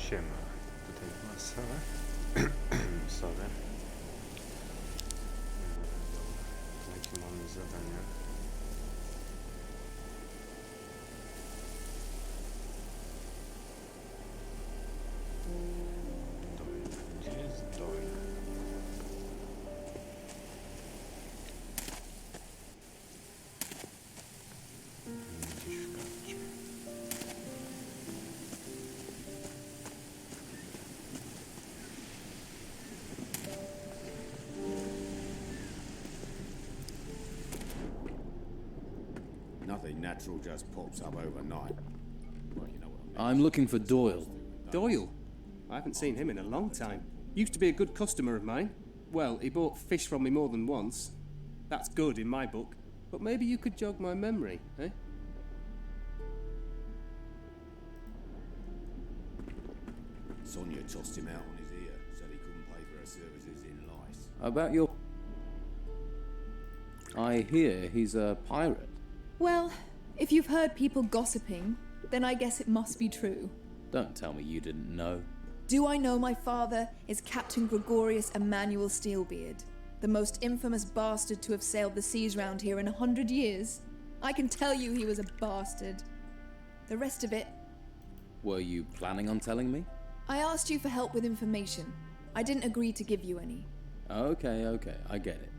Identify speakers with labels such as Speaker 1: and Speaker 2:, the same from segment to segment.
Speaker 1: Siema, tutaj była sala. Sorry. Dobra, jakie mamy zadania? Dolna. Gdzie jest dolna? Gdzieś w karczmie.
Speaker 2: Nothing natural just pops up overnight. Well, you know what I mean.
Speaker 3: I'm looking for Doyle.
Speaker 4: Doyle? I haven't seen him in a long time. Used to be a good customer of mine. Well, he bought fish from me more than once. That's good in my book. But maybe you could jog my memory, eh?
Speaker 2: Sonia tossed him out on his ear, said he couldn't pay for her services in lice.
Speaker 3: About your... I hear he's a pirate.
Speaker 5: Well, if you've heard people gossiping, then I guess it must be true.
Speaker 3: Don't tell me you didn't know.
Speaker 5: Do I know my father is Captain Gregorius Emmanuel Steelbeard, the most infamous bastard to have sailed the seas round here in 100 years? I can tell you he was a bastard. The rest of it,
Speaker 3: Were you planning on telling me?
Speaker 5: I asked you for help with information. I didn't agree to give you any.
Speaker 3: Okay, I get it.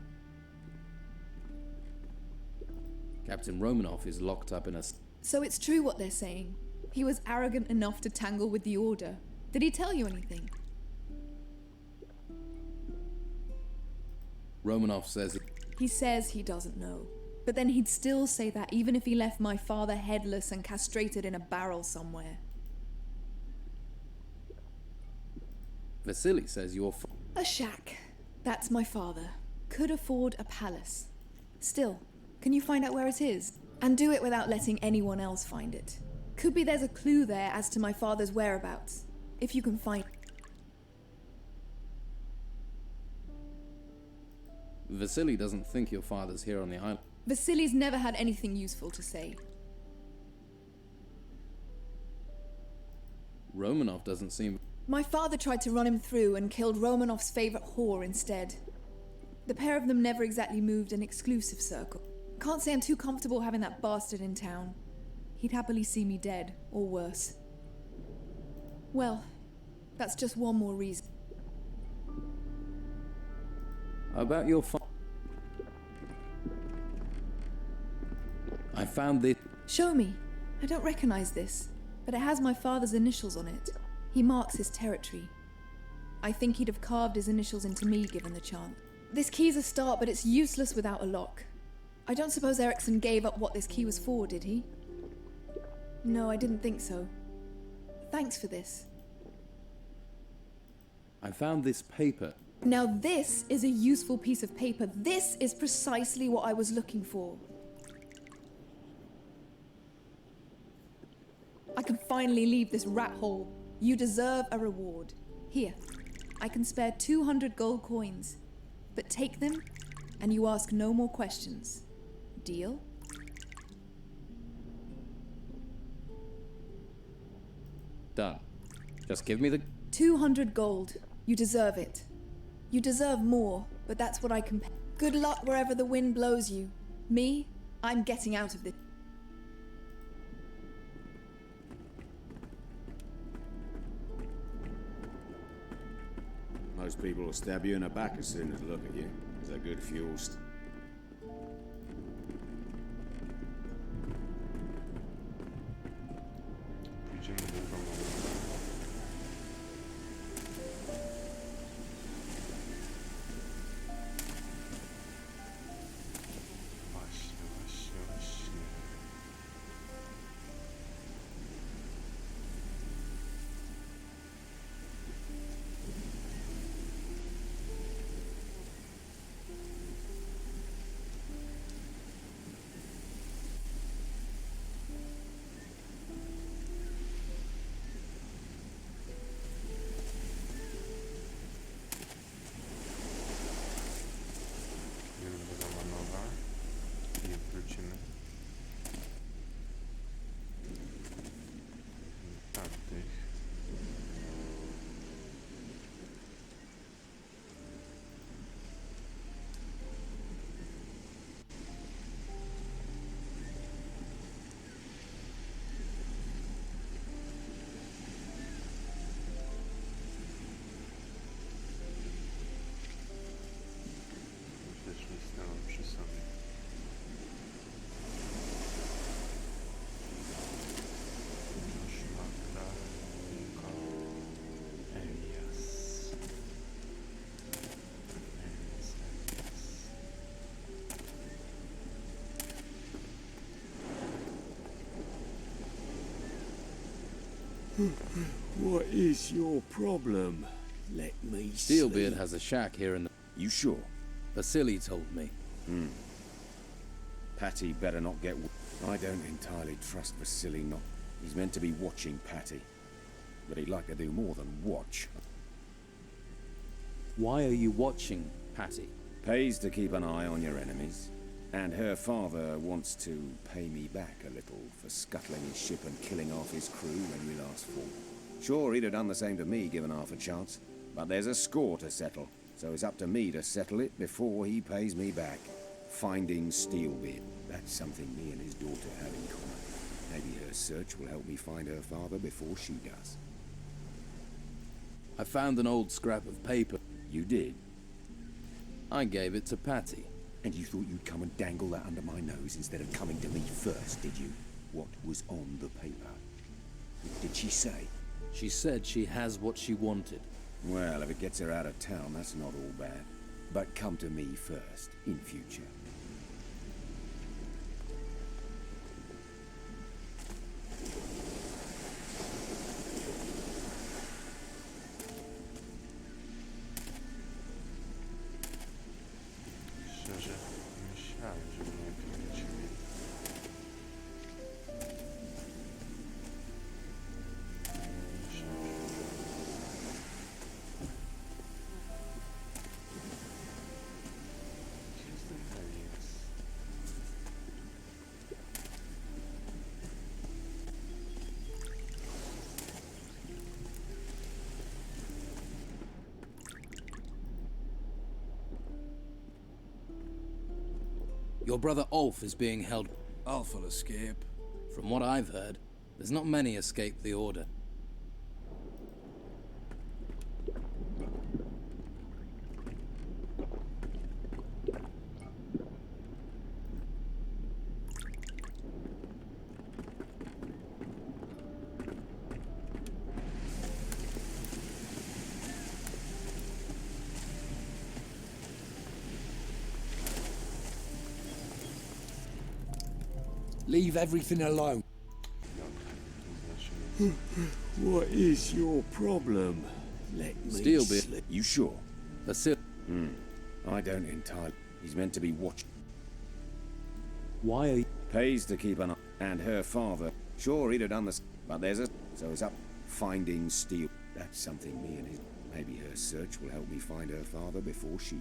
Speaker 3: Captain Romanoff is locked up in a...
Speaker 5: So it's true what they're saying. He was arrogant enough to tangle with the Order. Did he tell you anything?
Speaker 3: Romanoff says...
Speaker 5: He says he doesn't know. But then he'd still say that even if he left my father headless and castrated in a barrel somewhere.
Speaker 3: Vasily says you're...
Speaker 5: A shack. That's my father. Could afford a palace. Still, can you find out where it is? And do it without letting anyone else find it. Could be there's a clue there as to my father's whereabouts. If you can find...
Speaker 3: Vasily doesn't think your father's here on the island.
Speaker 5: Vasily's never had anything useful to say.
Speaker 3: Romanoff doesn't seem...
Speaker 5: My father tried to run him through and killed Romanoff's favorite whore instead. The pair of them never exactly moved an exclusive circle. Can't say I'm too comfortable having that bastard in town. He'd happily see me dead, or worse. Well, that's just one more reason.
Speaker 3: About your I found this...
Speaker 5: Show me. I don't recognize this, but it has my father's initials on it. He marks his territory. I think he'd have carved his initials into me given the chance. This key's a start, but it's useless without a lock. I don't suppose Erickson gave up what this key was for, did he? No, I didn't think so. Thanks for this.
Speaker 3: I found this paper.
Speaker 5: Now this is a useful piece of paper. This is precisely what I was looking for. I can finally leave this rat hole. You deserve a reward. Here, I can spare 200 gold coins. But take them, and you ask no more questions. Deal?
Speaker 3: Done. Just give me the...
Speaker 5: 200 gold. You deserve it. You deserve more, but that's what I can pay. Good luck wherever the wind blows you. Me, I'm getting out of this.
Speaker 2: Most people will stab you in the back as soon as they look at you. Is that good fuel?
Speaker 1: Pójdziemy do domu. Właśnie.
Speaker 2: What is your problem? Let me
Speaker 3: Steelbeard
Speaker 2: sleep.
Speaker 3: has a shack here in the...
Speaker 2: You sure?
Speaker 3: Vasily told me.
Speaker 2: Patty better not get... I don't entirely trust Vasily not... He's meant to be watching Patty. But he'd like to do more than watch.
Speaker 3: Why are you watching, Patty?
Speaker 2: Pays to keep an eye on your enemies. And her father wants to pay me back a little for scuttling his ship and killing half his crew when we last fought. Sure, he'd have done the same to me given half a chance. But there's a score to settle, so it's up to me to settle it before he pays me back. Finding Steelbeard. That's something me and his daughter have in common. Maybe her search will help me find her father before she does.
Speaker 3: I found an old scrap of paper.
Speaker 2: You did?
Speaker 3: I gave it to Patty.
Speaker 2: And you thought you'd come and dangle that under my nose instead of coming to me first, did you? What was on the paper? What did she say?
Speaker 3: She said she has what she wanted.
Speaker 2: Well, if it gets her out of town, that's not all bad. But come to me first, in future.
Speaker 1: Szczerze, myślałem, że mnie kręcili. Gdzie jest ten Helix?
Speaker 3: Your brother Ulf is being held.
Speaker 6: Ulf will escape.
Speaker 3: From what I've heard, there's not many escape the Order.
Speaker 6: Leave everything alone.
Speaker 1: Znaczy,
Speaker 2: What is your problem? Let me
Speaker 3: Steelbeard.
Speaker 2: sleep. You sure?
Speaker 3: Vasily.
Speaker 2: I don't entirely... He's meant to be watching.
Speaker 3: Why are you...
Speaker 2: Pays to keep an eye. And her father. Sure, he'd have done this. But there's a... So it's up. Finding Steel. That's something me and his... Maybe her search will help me find her father before she...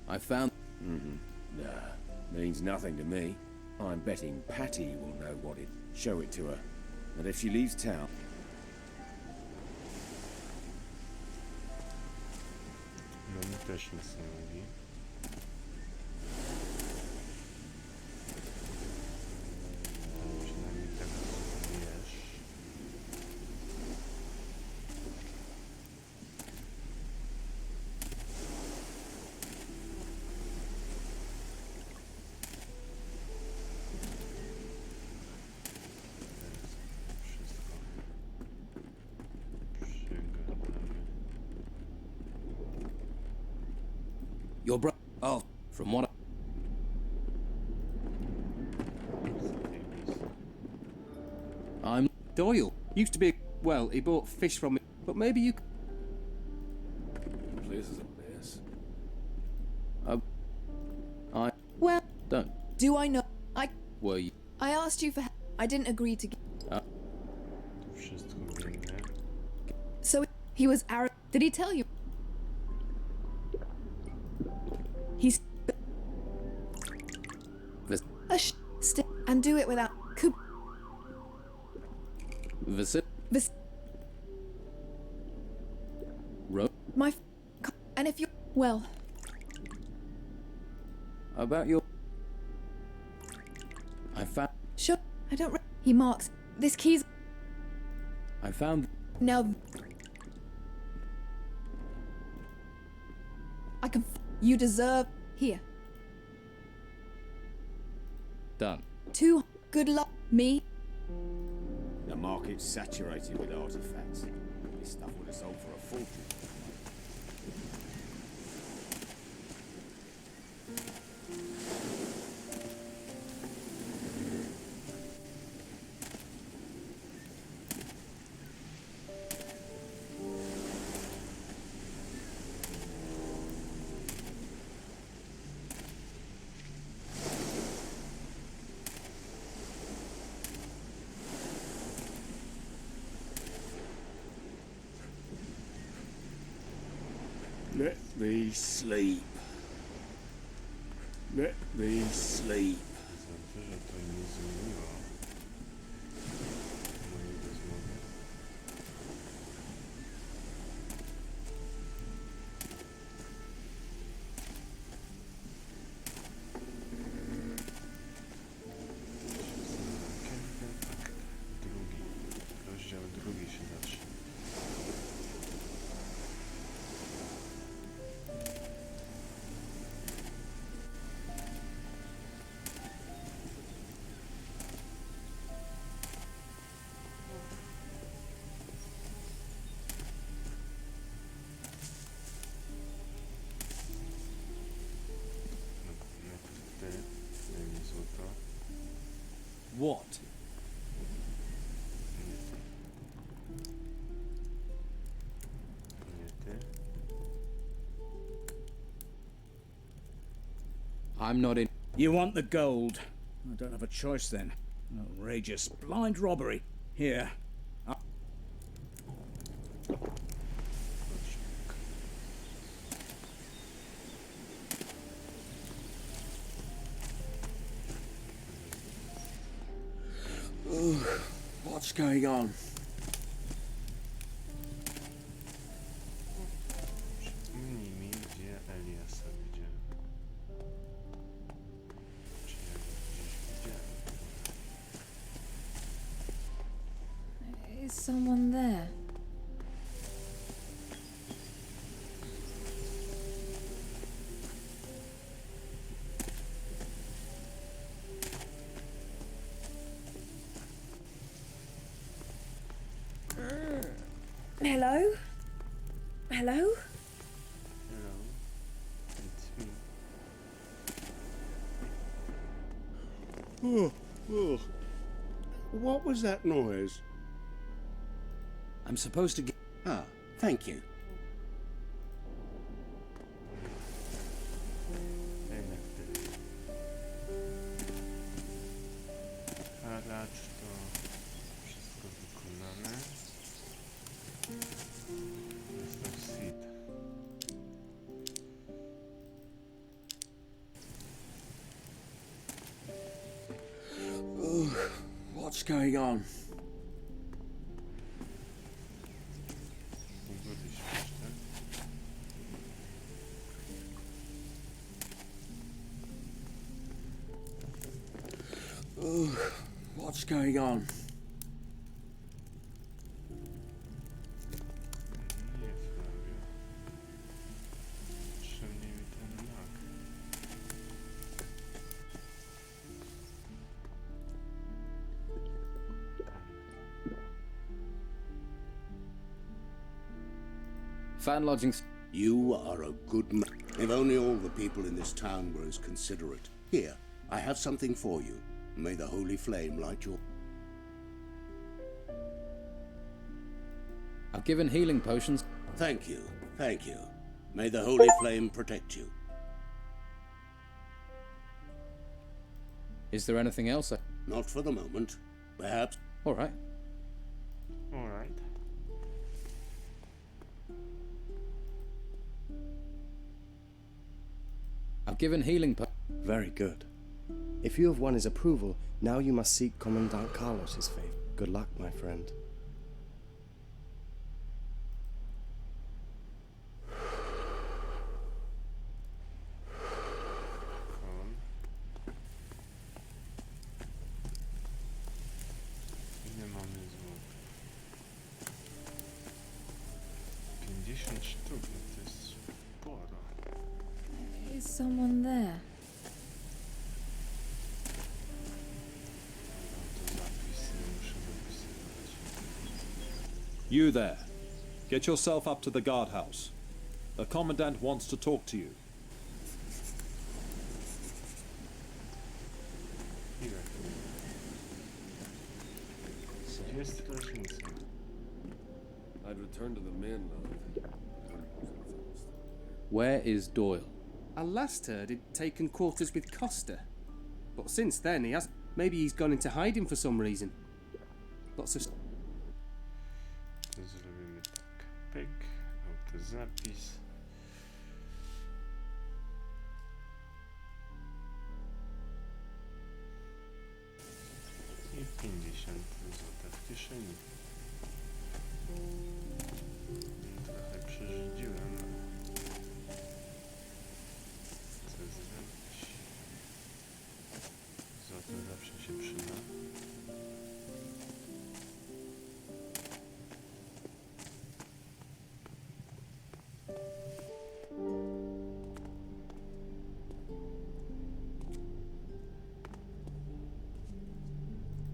Speaker 3: I found...
Speaker 2: Nah, means nothing to me. I'm betting Patty will know what it... Show it to her. And if she leaves town...
Speaker 1: no mi też nic nie mówi. Przynajmniej tego co wiesz. Wszystko przygadamy.
Speaker 3: Your brother...
Speaker 6: Ulf.
Speaker 3: From what I'm...
Speaker 4: Doyle used to be. Well, he bought fish from me, but maybe you.
Speaker 6: Places like this.
Speaker 3: I...
Speaker 5: Well,
Speaker 3: Don't.
Speaker 5: do I know?
Speaker 3: Were you...
Speaker 5: I asked you for help. I didn't agree to.
Speaker 1: To wszystko wiemy.
Speaker 5: So he was arrogant. Did he tell you? He's and do it without.
Speaker 3: Vasily...
Speaker 5: This
Speaker 3: Wrote...
Speaker 5: my and if you well,
Speaker 3: About your... I found...
Speaker 5: sure. I don't. He marks this key's
Speaker 3: I found...
Speaker 5: now. I can. You deserve here.
Speaker 3: Done.
Speaker 5: Two. Good luck, me.
Speaker 2: The market's saturated with artifacts. This stuff would have sold for a fortune.
Speaker 6: me sleep. Let me sleep.
Speaker 1: Za dużo to nie zmieniło mojej rozmowy. Kiedy akt drugi, rozdział drugi się zacznie. Najpierw ty, daj mi złoto.
Speaker 6: What?
Speaker 1: Nie ty.
Speaker 3: I'm not in.
Speaker 7: You want the gold? I don't have a choice then. Outrageous. Blind robbery. Here.
Speaker 6: What's going on?
Speaker 1: Przypomnij mi, gdzie Eliasa widziałem. Czy ja go gdzieś widziałem?
Speaker 5: Is someone there? Hello? Hello?
Speaker 1: Hello, it's me.
Speaker 8: What was that noise?
Speaker 7: I'm supposed to get.
Speaker 8: Ah, thank you.
Speaker 1: Jednak ty. Haracz to wszystko wykonane. Jest to seed.
Speaker 6: What's going on?
Speaker 1: Długo ty śpisz, tak?
Speaker 6: What's going on?
Speaker 1: Nie, Flavio. Potrzebnie mi ten mak.
Speaker 3: Fan lodgings.
Speaker 8: You are a good man. If only all the people in this town were as considerate. Here, I have something for you. May the holy flame light your...
Speaker 3: I've given healing potions.
Speaker 8: Thank you, thank you. May the holy flame protect you.
Speaker 3: Is there anything else?
Speaker 8: Not for the moment. Perhaps...
Speaker 3: All right.
Speaker 1: Alright.
Speaker 3: I've given healing
Speaker 9: Very good. If you have won his approval, now you must seek Commandant Carlos's favor. Good luck, my friend.
Speaker 1: On. Ile mamy złota? 50 sztuk, no to jest sporo.
Speaker 5: Is someone there?
Speaker 1: To zapisy muszę dopisywać.
Speaker 10: You there. Get yourself up to the guardhouse. The commandant wants to talk to you.
Speaker 1: Ile? Gdzie jest strażnica?
Speaker 6: I'd return to the mainland.
Speaker 3: Where is Doyle?
Speaker 4: I last heard he'd taken quarters with Costa. But since then he has... Maybe he's gone into hiding for some reason. Lots of...
Speaker 1: Zrobimy tak. Pyk, autozapis. skrzyni. Trochę przeżydziłem. Co zrobić? Złoto zawsze się przyda.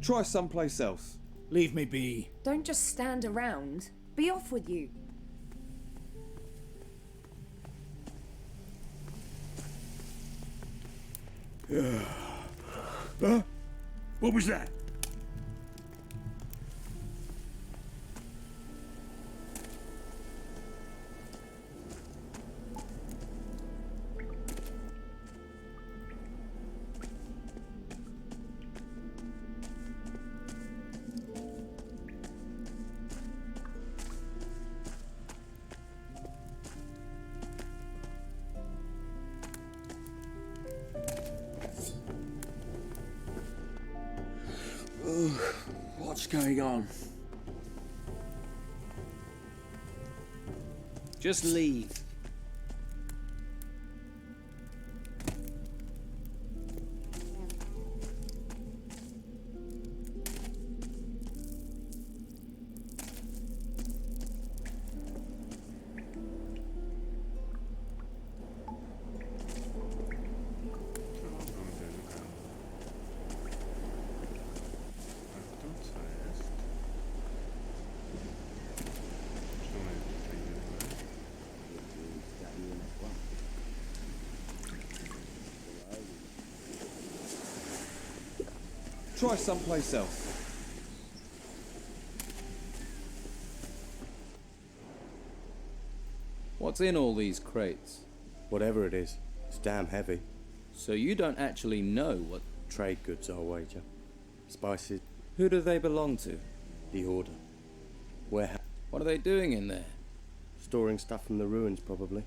Speaker 10: Try someplace else.
Speaker 7: Leave me be.
Speaker 11: Don't just stand around. Be off with you.
Speaker 7: What was that?
Speaker 12: What's going on?
Speaker 7: Just leave.
Speaker 10: Try someplace else.
Speaker 3: What's in all these crates?
Speaker 9: Whatever it is, it's damn heavy.
Speaker 3: So you don't actually know what...
Speaker 9: Trade goods, I'll wager. Spices,
Speaker 3: Who do they belong to?
Speaker 9: the Order. Warehouse,
Speaker 3: What are they doing in there?
Speaker 9: storing stuff from the ruins, probably.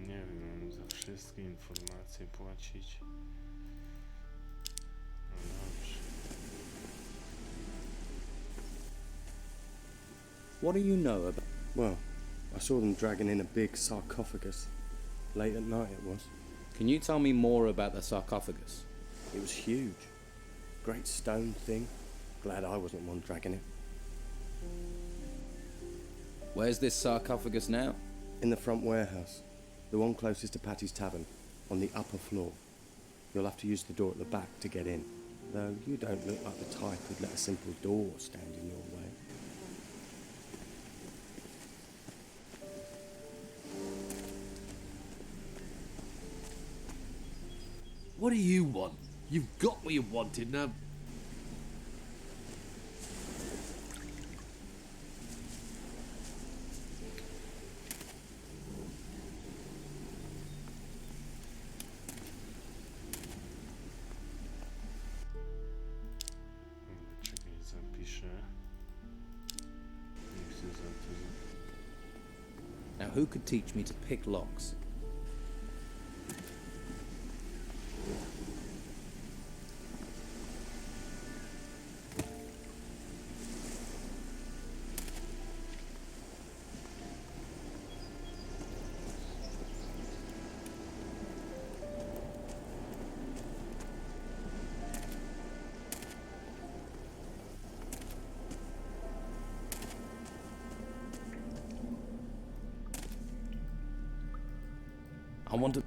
Speaker 1: Nie wiem, za wszystkie informacje płacić. No dobrze.
Speaker 3: What do you know about...
Speaker 9: Well, I saw them dragging in a big sarcophagus. Late at night it was.
Speaker 3: Can you tell me more about the sarcophagus?
Speaker 9: It was huge. Great stone thing. Glad I wasn't one dragging it.
Speaker 3: Where's this sarcophagus now?
Speaker 9: In the front warehouse. The one closest to Patty's Tavern. On the upper floor. You'll have to use the door at the back to get in. Though you don't look like the type who'd let a simple door stand in your way.
Speaker 12: What do you want? You've got what you wanted now.
Speaker 1: Czekaj, zapiszę. Nie chcę za to...
Speaker 3: Now who could teach me to pick locks? I want to...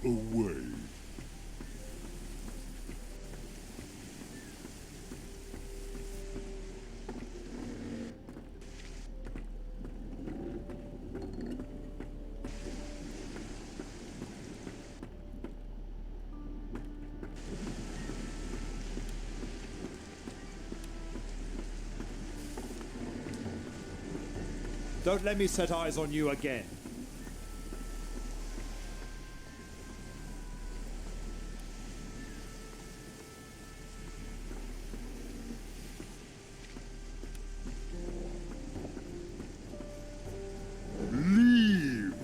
Speaker 13: away.
Speaker 10: Don't let me set eyes on you again.
Speaker 13: Leave!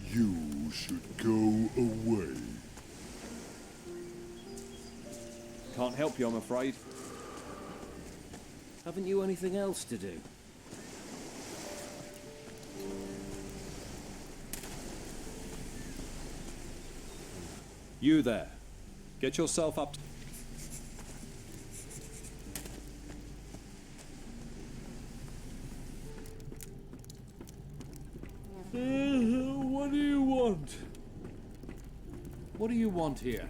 Speaker 13: You should go away.
Speaker 10: Can't help you, I'm afraid.
Speaker 12: Haven't you anything else to do?
Speaker 10: You there. Get yourself up.
Speaker 12: What do you want? What do you want here?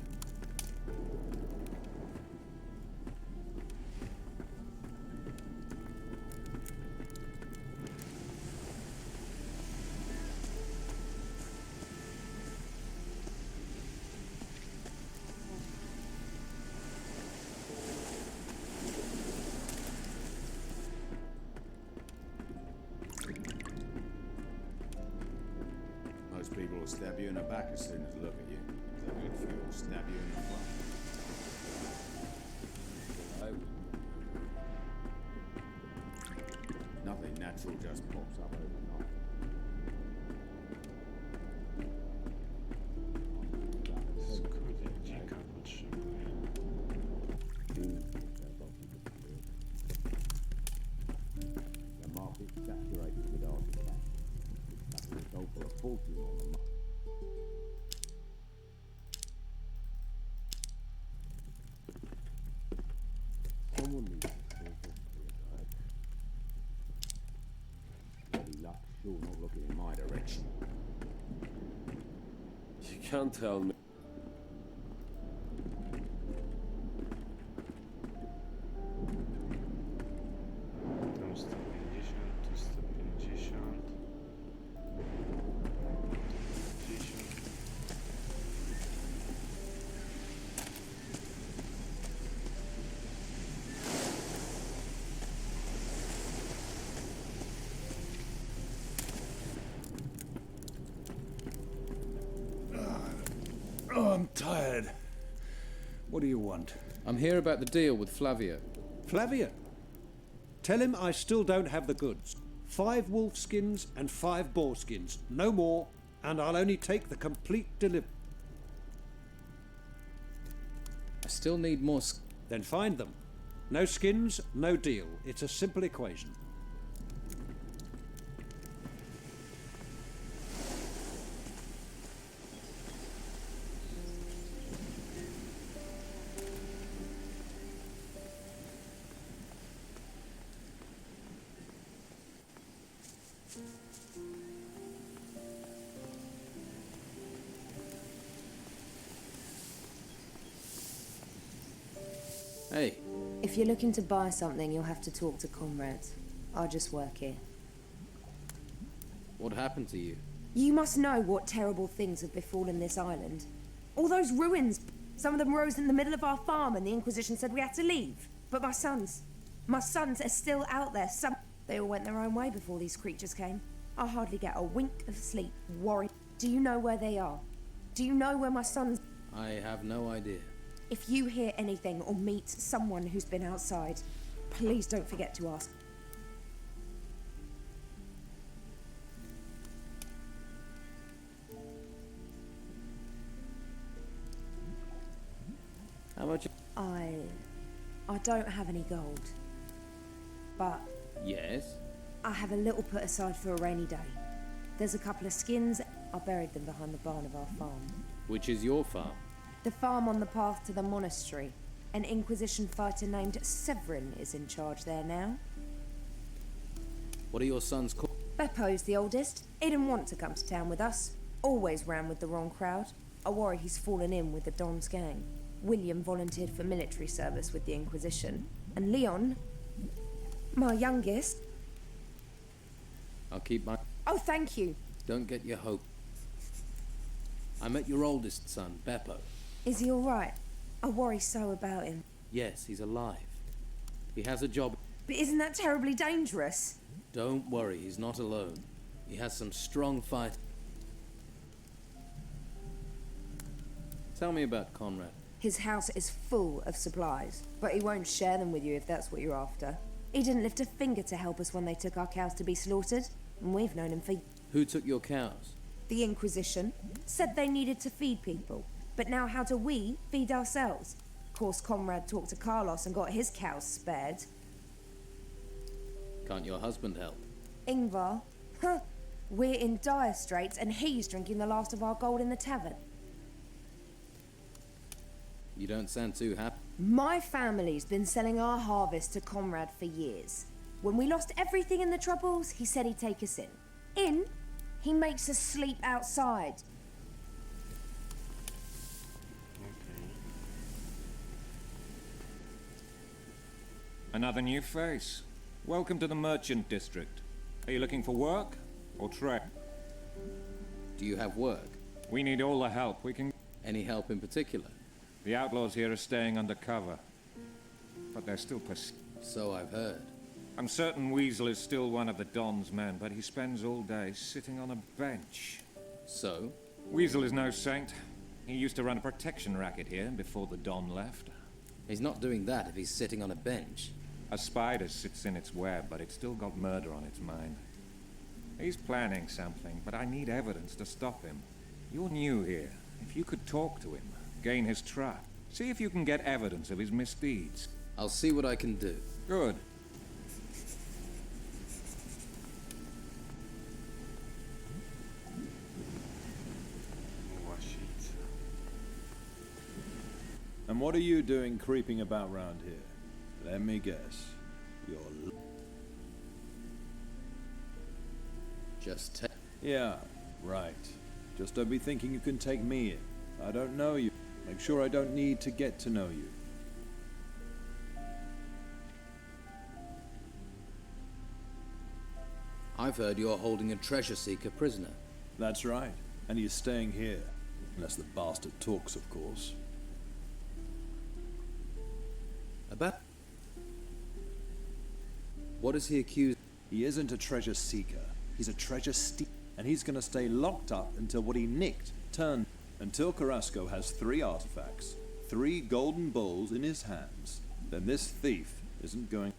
Speaker 2: Most people will stab you in the back as soon as they look at you. If they're good for you, will stab you in the front. Nothing natural just pops up overnight.
Speaker 1: Skąd ja dzika potrzebuję?
Speaker 2: The market's saturated with artifacts. That will go for a fortune on the market. Someone needs to sort this out. Bloody luck, sure not looking in my direction.
Speaker 6: You can't tell me.
Speaker 1: Tam 150, tu 150. 50.
Speaker 7: Oh, I'm tired. What do you want?
Speaker 3: I'm here about the deal with Flavio.
Speaker 10: Flavia, tell him I still don't have the goods. 5 wolf skins and 5 boar skins, no more, and I'll only take the complete delivery.
Speaker 3: I still need more.
Speaker 10: Then find them. No skins, no deal. It's a simple equation.
Speaker 3: Hey,
Speaker 11: If you're looking to buy something, you'll have to talk to comrades. I just work here.
Speaker 3: what happened to you?
Speaker 11: You must know what terrible things have befallen this island. All those ruins, some of them rose in the middle of our farm and the Inquisition said we had to leave. But my sons are still out there. They all went their own way before these creatures came. I hardly get a wink of sleep, worried. Do you know where they are? Do you know where my sons...
Speaker 3: I have no idea.
Speaker 11: If you hear anything or meet someone who's been outside, please don't forget to ask.
Speaker 3: How much?
Speaker 11: I don't have any gold, but
Speaker 3: Yes.
Speaker 11: I have a little put aside for a rainy day. There's a couple of skins. I buried them behind the barn of our farm.
Speaker 3: Which is your farm?
Speaker 11: The farm on the path to the monastery. An Inquisition fighter named Severin is in charge there now.
Speaker 3: What are your sons called?
Speaker 11: Beppo's the oldest. He didn't want to come to town with us. Always ran with the wrong crowd. I worry he's fallen in with the Don's gang. William volunteered for military service with the Inquisition. And Leon, my youngest...
Speaker 3: I'll keep my...
Speaker 11: Oh, thank you.
Speaker 3: Don't get your hope. I met your oldest son, Beppo.
Speaker 11: Is he all right? I worry so about him.
Speaker 3: Yes, he's alive. He has a job.
Speaker 11: But isn't that terribly dangerous?
Speaker 3: Don't worry, he's not alone. He has some strong fight. Tell me about Conrad.
Speaker 11: His house is full of supplies, but he won't share them with you if that's what you're after. He didn't lift a finger to help us when they took our cows to be slaughtered, and we've known him for...
Speaker 3: Who took your cows?
Speaker 11: The Inquisition said they needed to feed people, but now how do we feed ourselves? Of course, Conrad talked to Carlos and got his cows spared.
Speaker 3: Can't your husband help?
Speaker 11: Ingvar? Huh. We're in dire straits and he's drinking the last of our gold in the tavern.
Speaker 3: You don't sound too happy.
Speaker 11: My family's been selling our harvest to Conrad for years. When we lost everything in the Troubles, he said he'd take us in. In? He makes us sleep outside.
Speaker 14: Another new face. Welcome to the Merchant District. Are you looking for work or trade?
Speaker 3: Do you have work?
Speaker 14: We need all the help we can.
Speaker 3: Any help in particular?
Speaker 14: The outlaws here are staying undercover, but they're still
Speaker 3: So I've heard.
Speaker 14: I'm certain Weasel is still one of the Don's men, but he spends all day sitting on a bench.
Speaker 3: So?
Speaker 14: Weasel is no saint. He used to run a protection racket here before the Don left.
Speaker 3: He's not doing that if he's sitting on a bench.
Speaker 14: A spider sits in its web, but it's still got murder on its mind. He's planning something, but I need evidence to stop him. You're new here. If you could talk to him, gain his trust, see if you can get evidence of his misdeeds.
Speaker 3: I'll see what I can do.
Speaker 14: Good.
Speaker 12: And what are you doing creeping about round here? Let me guess. You're...
Speaker 3: Just
Speaker 12: Yeah, right. Just don't be thinking you can take me in. I don't know you. Make sure I don't need to get to know you.
Speaker 3: I've heard you're holding a treasure seeker prisoner.
Speaker 12: That's right. And he's staying here. Unless the bastard talks, of course.
Speaker 3: About... What is he accused?
Speaker 12: He isn't a treasure seeker. He's a treasure stealer. And he's gonna stay locked up until what he nicked turned. Until Carrasco has 3 artifacts, 3 golden bowls in his hands, then this thief isn't going...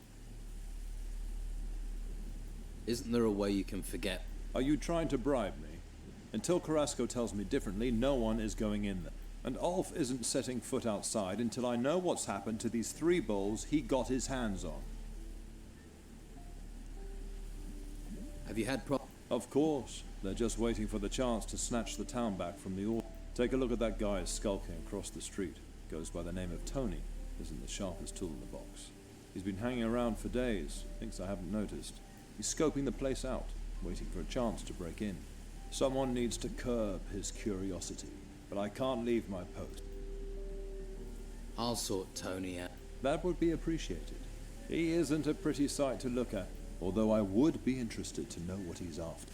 Speaker 3: Isn't there a way you can forget?
Speaker 12: Are you trying to bribe me? Until Carrasco tells me differently, no one is going in there. And Ulf isn't setting foot outside until I know what's happened to these 3 bowls he got his hands on.
Speaker 3: Have you had
Speaker 12: Of course. They're just waiting for the chance to snatch the town back from the order. Take a look at that guy skulking across the street. Goes by the name of Tony. Isn't the sharpest tool in the box. He's been hanging around for days. Thinks I haven't noticed. He's scoping the place out, waiting for a chance to break in. Someone needs to curb his curiosity, but I can't leave my post.
Speaker 3: I'll sort Tony out.
Speaker 12: That would be appreciated. He isn't a pretty sight to look at, although I would be interested to know what he's after.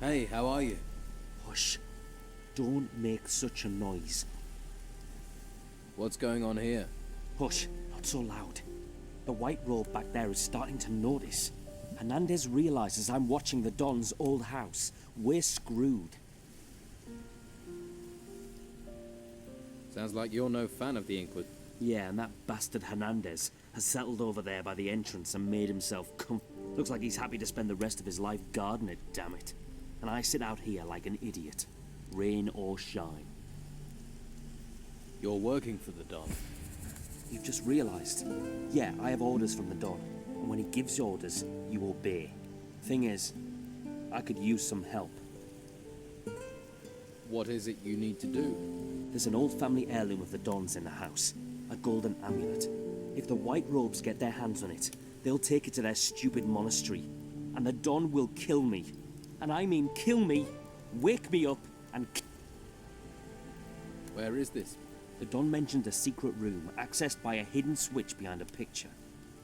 Speaker 3: Hey, how are you?
Speaker 15: Hush. Don't make such a noise.
Speaker 3: What's going on here?
Speaker 15: Hush, not so loud. The white robe back there is starting to notice. Hernandez realizes I'm watching the Don's old house. We're screwed.
Speaker 3: Sounds like you're no fan of the Inquisition.
Speaker 15: Yeah, and that bastard Hernandez has settled over there by the entrance and made himself Looks like he's happy to spend the rest of his life guarding it, damn it. And I sit out here like an idiot, rain or shine.
Speaker 3: You're working for the Don.
Speaker 15: You've just realized. Yeah, I have orders from the Don, and when he gives orders, you obey. Thing is, I could use some help.
Speaker 3: What is it you need to do?
Speaker 15: There's an old family heirloom of the Dons in the house. A golden amulet. If the White Robes get their hands on it, they'll take it to their stupid monastery. And the Don will kill me. And I mean kill me, wake me up, and
Speaker 3: Where is this?
Speaker 15: The Don mentioned a secret room accessed by a hidden switch behind a picture.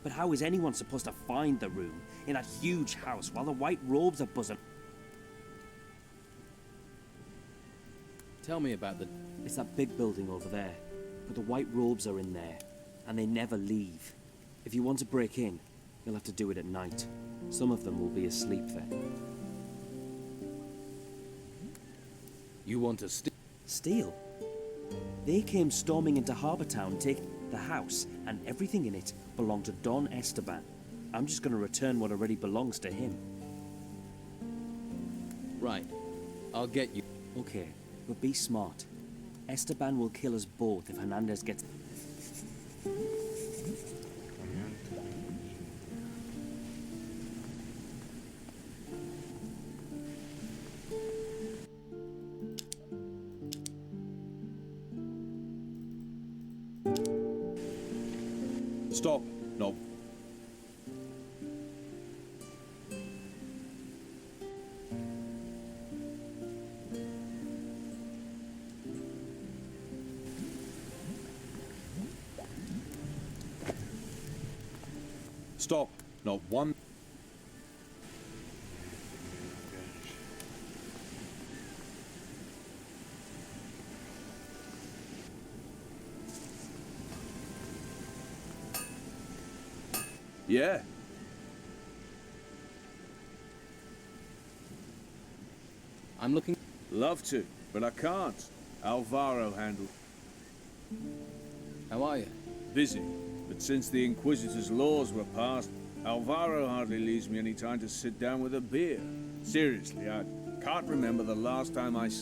Speaker 15: But how is anyone supposed to find the room in that huge house while the White Robes are buzzing?
Speaker 3: Tell me about the...
Speaker 15: It's that big building over there. But the White Robes are in there, and they never leave. If you want to break in, you'll have to do it at night. Some of them will be asleep then.
Speaker 3: You want to
Speaker 15: Steal? They came storming into Harbour Town, taking the house, and everything in it belonged to Don Esteban. I'm just going to return what already belongs to him.
Speaker 3: Right. I'll get you.
Speaker 15: Okay, but be smart. Esteban will kill us both if Hernandez gets...
Speaker 12: Stop. No. Stop. Not one. Yeah.
Speaker 3: I'm looking...
Speaker 12: Love to, but I can't. Alvaro handled.
Speaker 3: How are you?
Speaker 12: Busy, but since the Inquisitor's laws were passed, Alvaro hardly leaves me any time to sit down with a beer. Seriously, I can't remember the last time I...
Speaker 3: Do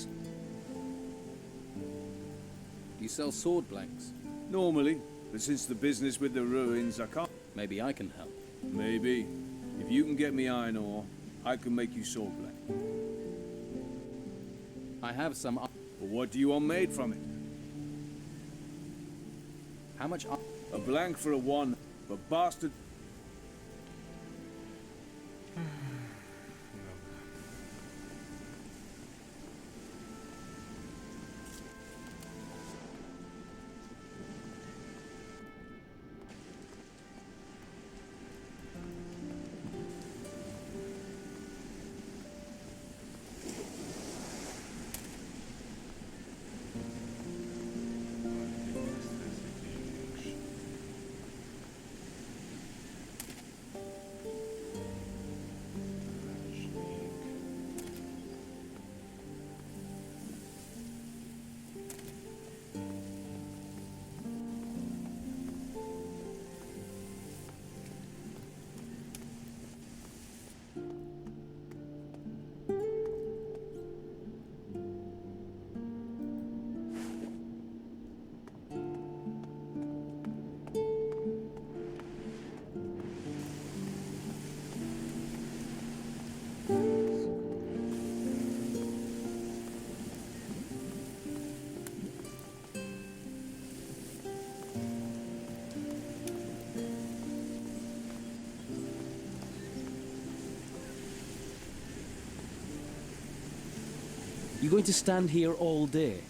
Speaker 3: you sell sword blanks?
Speaker 12: Normally, but since the business with the ruins, I can't...
Speaker 3: Maybe I can help.
Speaker 12: Maybe. If you can get me iron ore, I can make you sword blank.
Speaker 3: I have some...
Speaker 12: But what do you want made from it?
Speaker 3: How much...
Speaker 12: A blank for a one, but bastard...
Speaker 15: You going to stand here all day?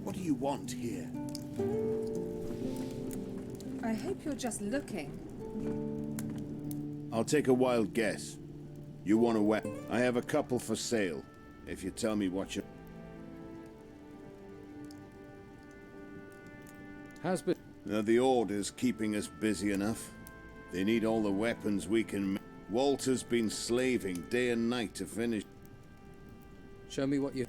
Speaker 8: What do you want here?
Speaker 11: I hope you're just looking.
Speaker 16: I'll take a wild guess. You want a weapon? I have a couple for sale, if you tell me what you...
Speaker 3: Has been.
Speaker 16: The Order's keeping us busy enough. They need all the weapons we can make. Walter's been slaving day and night to finish.
Speaker 3: Show me what you...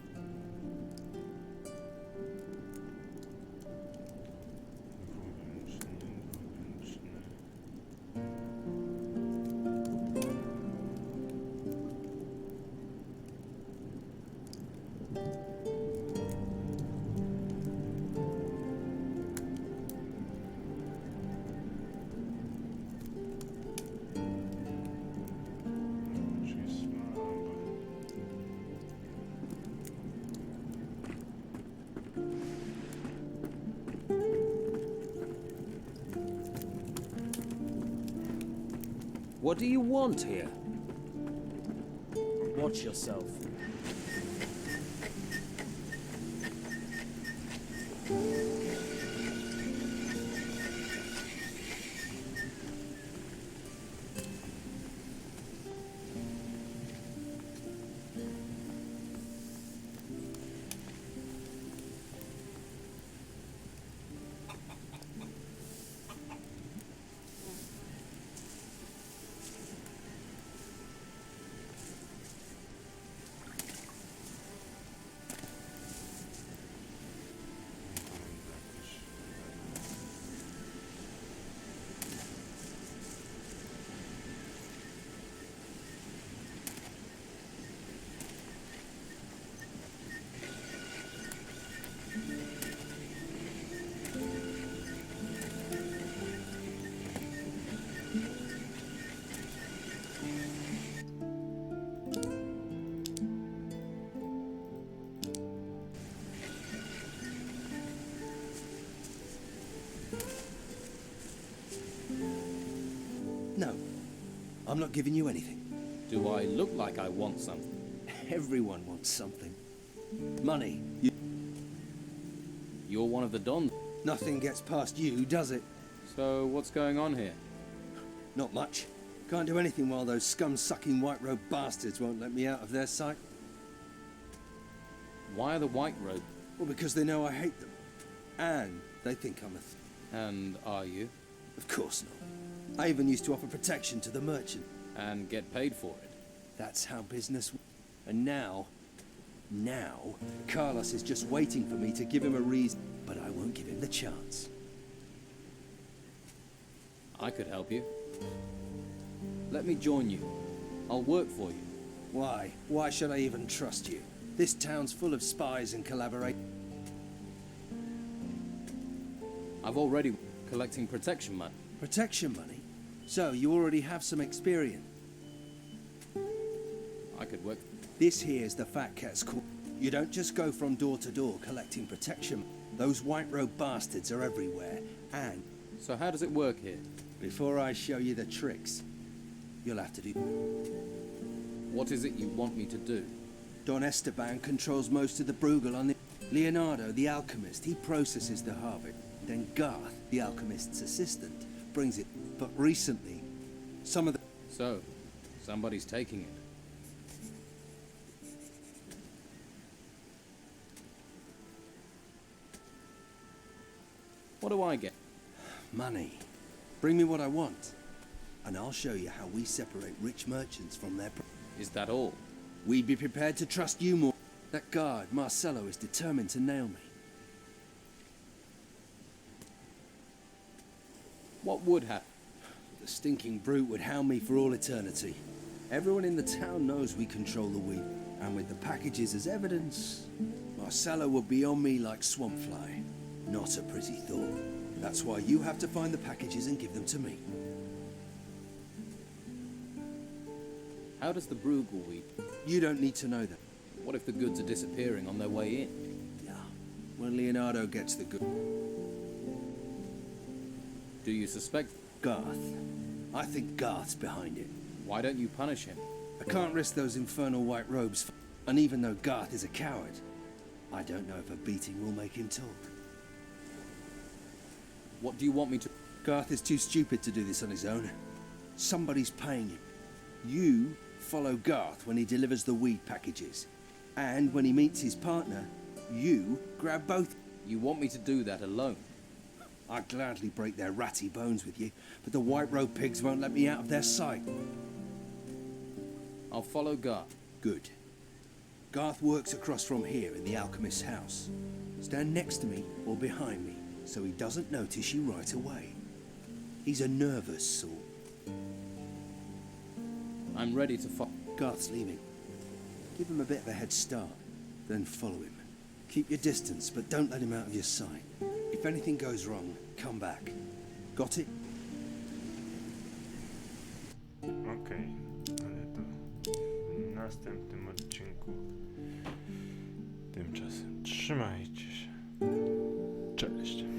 Speaker 10: What do you want here?
Speaker 15: Watch yourself.
Speaker 17: No, I'm not giving you anything.
Speaker 3: Do I look like I want something?
Speaker 17: Everyone wants something. Money.
Speaker 3: You're one of the Dons.
Speaker 17: Nothing gets past you, does it?
Speaker 3: So what's going on here?
Speaker 17: Not much. Can't do anything while those scum-sucking white-robe bastards won't let me out of their sight.
Speaker 3: Why are the white robe?
Speaker 17: Well, because they know I hate them. And they think I'm a...
Speaker 3: And are you?
Speaker 17: Of course not. I even used to offer protection to the merchant.
Speaker 3: And get paid for it.
Speaker 17: That's how business... And now... Carlos is just waiting for me to give him a reason. But I won't give him the chance.
Speaker 3: I could help you. Let me join you. I'll work for you.
Speaker 17: Why? Why should I even trust you? This town's full of spies and collaborators.
Speaker 3: I've already collecting protection money.
Speaker 17: Protection money? So, you already have some experience?
Speaker 3: I could work...
Speaker 17: This here's the Fat Cat's call. You don't just go from door to door collecting protection. Those white-robe bastards are everywhere, and...
Speaker 3: So how does it work here?
Speaker 17: Before I show you the tricks, you'll have to do...
Speaker 3: What is it you want me to do?
Speaker 17: Don Esteban controls most of the Bruegel on the... Leonardo, the alchemist, he processes the harvest. Then Garth, the alchemist's assistant, brings it. But recently, some of the...
Speaker 3: So, somebody's taking it. What do I get?
Speaker 17: Money. Bring me what I want, and I'll show you how we separate rich merchants from their...
Speaker 3: Is that all?
Speaker 17: We'd be prepared to trust you more. That guard, Marcelo, is determined to nail me.
Speaker 3: What would happen?
Speaker 17: The stinking brute would hound me for all eternity. Everyone in the town knows we control the wheat, and with the packages as evidence, Marcelo will be on me like swampfly. Not a pretty thought. That's why you have to find the packages and give them to me.
Speaker 3: How does the Bruegel wheat?
Speaker 17: You don't need to know that.
Speaker 3: What if the goods are disappearing on their way in?
Speaker 17: Yeah. When Leonardo gets the goods.
Speaker 3: Do you suspect?
Speaker 17: Garth. I think Garth's behind it.
Speaker 3: Why don't you punish him?
Speaker 17: I can't risk those infernal white robes. And even though Garth is a coward, I don't know if a beating will make him talk.
Speaker 3: What do you want me to...
Speaker 17: Garth is too stupid to do this on his own. Somebody's paying him. You follow Garth when he delivers the weed packages. And when he meets his partner, you grab both.
Speaker 3: You want me to do that alone?
Speaker 17: I'd gladly break their ratty bones with you, but the White Road pigs won't let me out of their sight.
Speaker 3: I'll follow Garth.
Speaker 17: Good. Garth works across from here in the alchemist's house. Stand next to me or behind me, so he doesn't notice you right away. He's a nervous sort.
Speaker 3: I'm ready to follow.
Speaker 17: Garth's leaving. Give him a bit of a head start, then follow him. Keep your distance, but don't let him out of your sight. If anything goes wrong, come back. Got it?
Speaker 1: Okej, ale to w następnym odcinku. Tymczasem trzymajcie się. Cześć.